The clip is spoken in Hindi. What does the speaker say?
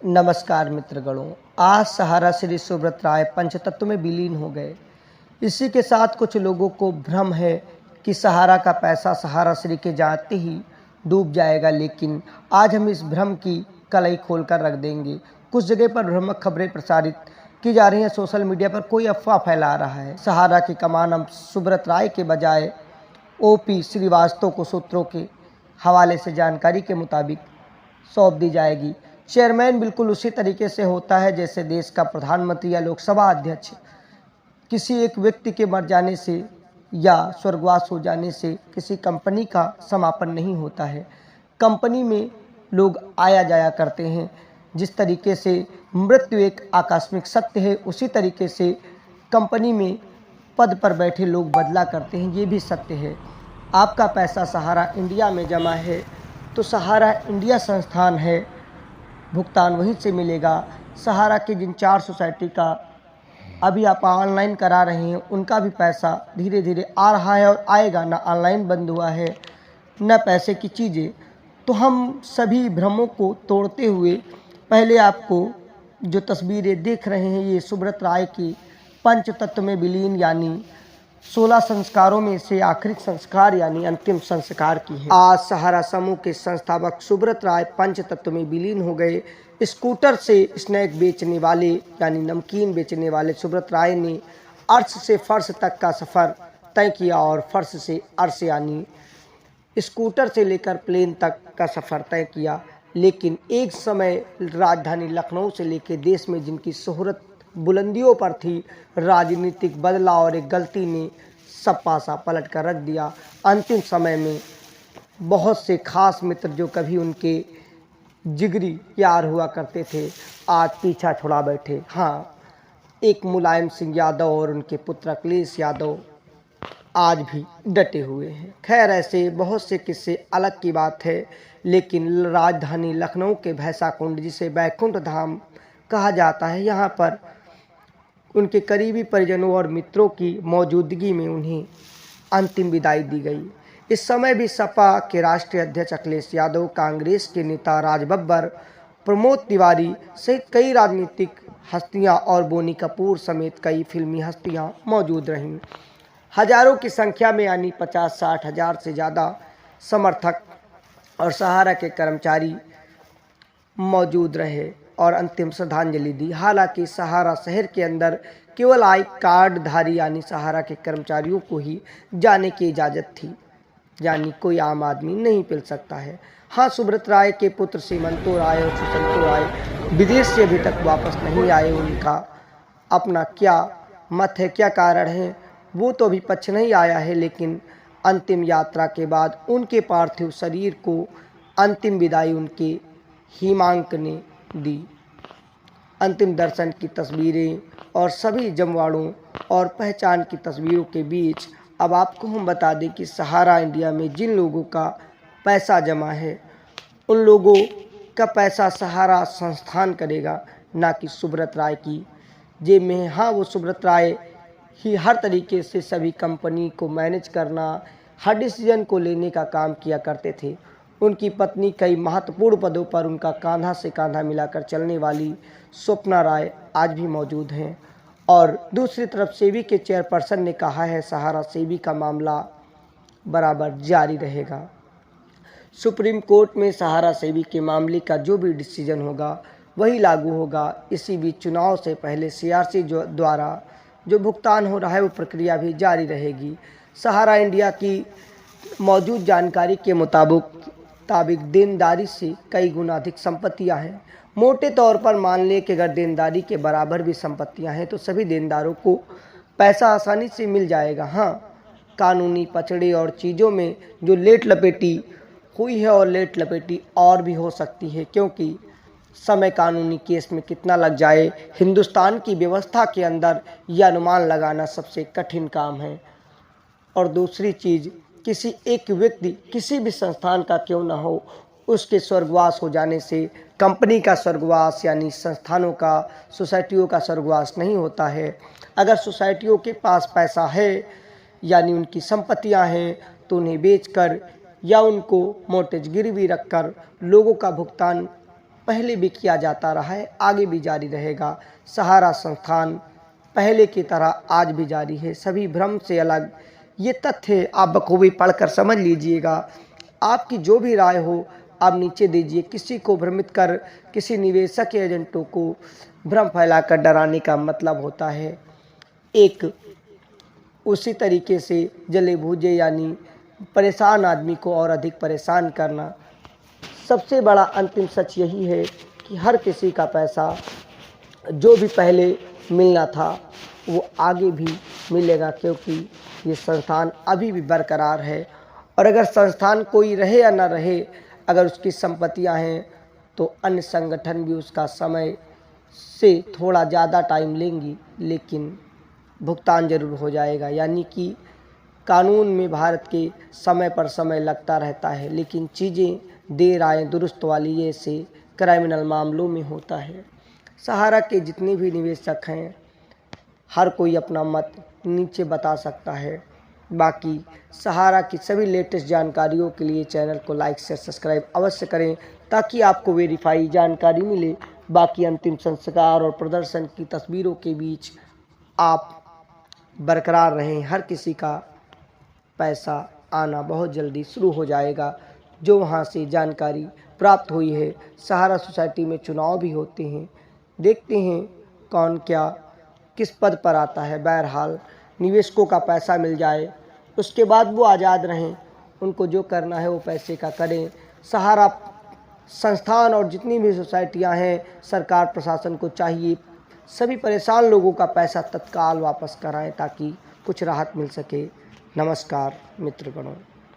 नमस्कार मित्रगणों। आज सहारा श्री सुब्रत राय पंचतत्व में विलीन हो गए। इसी के साथ कुछ लोगों को भ्रम है कि सहारा का पैसा सहारा श्री के जाते ही डूब जाएगा, लेकिन आज हम इस भ्रम की कलई खोलकर रख देंगे। कुछ जगह पर भ्रामक खबरें प्रसारित की जा रही हैं। सोशल मीडिया पर कोई अफवाह फैला रहा है। सहारा की कमान अब सुब्रत राय के बजाय ओपी श्रीवास्तव को सूत्रों के हवाले से जानकारी के मुताबिक सौंप दी जाएगी। चेयरमैन बिल्कुल उसी तरीके से होता है जैसे देश का प्रधानमंत्री या लोकसभा अध्यक्ष। किसी एक व्यक्ति के मर जाने से या स्वर्गवास हो जाने से किसी कंपनी का समापन नहीं होता है। कंपनी में लोग आया जाया करते हैं। जिस तरीके से मृत्यु एक आकस्मिक सत्य है, उसी तरीके से कंपनी में पद पर बैठे लोग बदला करते हैं, ये भी सत्य है। आपका पैसा सहारा इंडिया में जमा है तो सहारा इंडिया संस्थान है, भुगतान वहीं से मिलेगा। सहारा के जिन 4 सोसाइटी का अभी आप ऑनलाइन करा रहे हैं, उनका भी पैसा धीरे धीरे आ रहा है और आएगा। ना ऑनलाइन बंद हुआ है न पैसे की चीज़ें। तो हम सभी भ्रमों को तोड़ते हुए पहले आपको जो तस्वीरें देख रहे हैं, ये सुब्रत राय की पंचतत्व में विलीन यानी 16 संस्कारों में से आखिरी संस्कार यानी अंतिम संस्कार की है। आज सहारा समूह के संस्थापक सुब्रत राय पंचतत्व में विलीन हो गए। स्कूटर से स्नैक बेचने वाले यानी नमकीन बेचने वाले सुब्रत राय ने अर्श से फर्श तक का सफ़र तय किया और फर्श से अर्श यानी स्कूटर से लेकर प्लेन तक का सफ़र तय किया। लेकिन एक समय राजधानी लखनऊ से लेकर देश में जिनकी शोहरत बुलंदियों पर थी, राजनीतिक बदलाव और एक गलती ने सब पासा पलट कर रख दिया। अंतिम समय में बहुत से खास मित्र जो कभी उनके जिगरी यार हुआ करते थे, आज पीछा छुड़ा बैठे। हाँ, एक मुलायम सिंह यादव और उनके पुत्र अखिलेश यादव आज भी डटे हुए हैं। खैर, ऐसे बहुत से किस्से अलग की बात है, लेकिन राजधानी लखनऊ के भैंसा कुंड, जिसे बैकुंठ धाम कहा जाता है, यहाँ पर उनके करीबी परिजनों और मित्रों की मौजूदगी में उन्हें अंतिम विदाई दी गई। इस समय भी सपा के राष्ट्रीय अध्यक्ष अखिलेश यादव, कांग्रेस के नेता राज बब्बर, प्रमोद तिवारी सहित कई राजनीतिक हस्तियां और बोनी कपूर समेत कई फिल्मी हस्तियां मौजूद रहीं। हजारों की संख्या में यानी 50-60 हज़ार से ज़्यादा समर्थक और सहारा के कर्मचारी मौजूद रहे और अंतिम श्रद्धांजलि दी। हालांकि सहारा शहर के अंदर केवल आई कार्डधारी यानी सहारा के कर्मचारियों को ही जाने की इजाज़त थी, यानी कोई आम आदमी नहीं मिल सकता है। हाँ, सुब्रत राय के पुत्र सीमंतो राय और सुसंतो राय विदेश से अभी तक वापस नहीं आए। उनका अपना क्या मत है, क्या कारण है, वो तो अभी पक्ष नहीं आया है। लेकिन अंतिम यात्रा के बाद उनके पार्थिव शरीर को अंतिम विदाई उनके हिमांक ने दी। अंतिम दर्शन की तस्वीरें और सभी जमवाड़ों और पहचान की तस्वीरों के बीच अब आपको हम बता दें कि सहारा इंडिया में जिन लोगों का पैसा जमा है, उन लोगों का पैसा सहारा संस्थान करेगा, ना कि सुब्रत राय की जेब में। हाँ, वो सुब्रत राय ही हर तरीके से सभी कंपनी को मैनेज करना, हर डिसीजन को लेने का काम किया करते थे। उनकी पत्नी कई महत्वपूर्ण पदों पर उनका कांधा से कांधा मिलाकर चलने वाली स्वप्ना राय आज भी मौजूद हैं। और दूसरी तरफ सेबी के चेयरपर्सन ने कहा है, सहारा सेबी का मामला बराबर जारी रहेगा। सुप्रीम कोर्ट में सहारा सेबी के मामले का जो भी डिसीजन होगा वही लागू होगा। इसी बीच चुनाव से पहले सीआरसी द्वारा जो भुगतान हो रहा है वो प्रक्रिया भी जारी रहेगी। सहारा इंडिया की मौजूद जानकारी के मुताबिक देनदारी से कई गुना अधिक संपत्तियां हैं। मोटे तौर पर मान लें कि अगर देनदारी के बराबर भी संपत्तियां हैं तो सभी देनदारों को पैसा आसानी से मिल जाएगा। हाँ, कानूनी पचड़े और चीज़ों में जो लेट लपेटी हुई है और लेट लपेटी और भी हो सकती है, क्योंकि समय कानूनी केस में कितना लग जाए, हिंदुस्तान की व्यवस्था के अंदर यह अनुमान लगाना सबसे कठिन काम है। और दूसरी चीज़, किसी एक व्यक्ति किसी भी संस्थान का क्यों ना हो, उसके स्वर्गवास हो जाने से कंपनी का स्वर्गवास यानी संस्थानों का, सोसाइटियों का स्वर्गवास नहीं होता है। अगर सोसाइटियों के पास पैसा है यानी उनकी संपत्तियां हैं, तो उन्हें बेचकर या उनको मोर्टगेज गिरवी रखकर लोगों का भुगतान पहले भी किया जाता रहा है, आगे भी जारी रहेगा। सहारा संस्थान पहले की तरह आज भी जारी है, सभी भ्रम से अलग। ये तथ्य आप बखूबी पढ़कर समझ लीजिएगा। आपकी जो भी राय हो आप नीचे दीजिए। किसी को भ्रमित कर, किसी निवेशक या एजेंटों को भ्रम फैलाकर डराने का मतलब होता है एक उसी तरीके से जले भूजे यानी परेशान आदमी को और अधिक परेशान करना। सबसे बड़ा अंतिम सच यही है कि हर किसी का पैसा जो भी पहले मिलना था वो आगे भी मिलेगा, क्योंकि ये संस्थान अभी भी बरकरार है। और अगर संस्थान कोई रहे या ना रहे, अगर उसकी संपत्तियां हैं तो अन्य संगठन भी उसका समय से थोड़ा ज़्यादा टाइम लेंगी, लेकिन भुगतान जरूर हो जाएगा। यानी कि कानून में भारत के समय पर समय लगता रहता है, लेकिन चीज़ें देर आए दुरुस्त वाली ये से क्रिमिनल मामलों में होता है। सहारा के जितने भी निवेशक हैं, हर कोई अपना मत नीचे बता सकता है। बाकी सहारा की सभी लेटेस्ट जानकारियों के लिए चैनल को लाइक से सब्सक्राइब अवश्य करें, ताकि आपको वेरीफाई जानकारी मिले। बाकी अंतिम संस्कार और प्रदर्शन की तस्वीरों के बीच आप बरकरार रहें। हर किसी का पैसा आना बहुत जल्दी शुरू हो जाएगा। जो वहाँ से जानकारी प्राप्त हुई है, सहारा सोसाइटी में चुनाव भी होते हैं, देखते हैं कौन क्या किस पद पर आता है। बहरहाल निवेशकों का पैसा मिल जाए, उसके बाद वो आज़ाद रहें, उनको जो करना है वो पैसे का करें। सहारा संस्थान और जितनी भी सोसाइटियां हैं, सरकार प्रशासन को चाहिए सभी परेशान लोगों का पैसा तत्काल वापस कराएं, ताकि कुछ राहत मिल सके। नमस्कार मित्रगणों।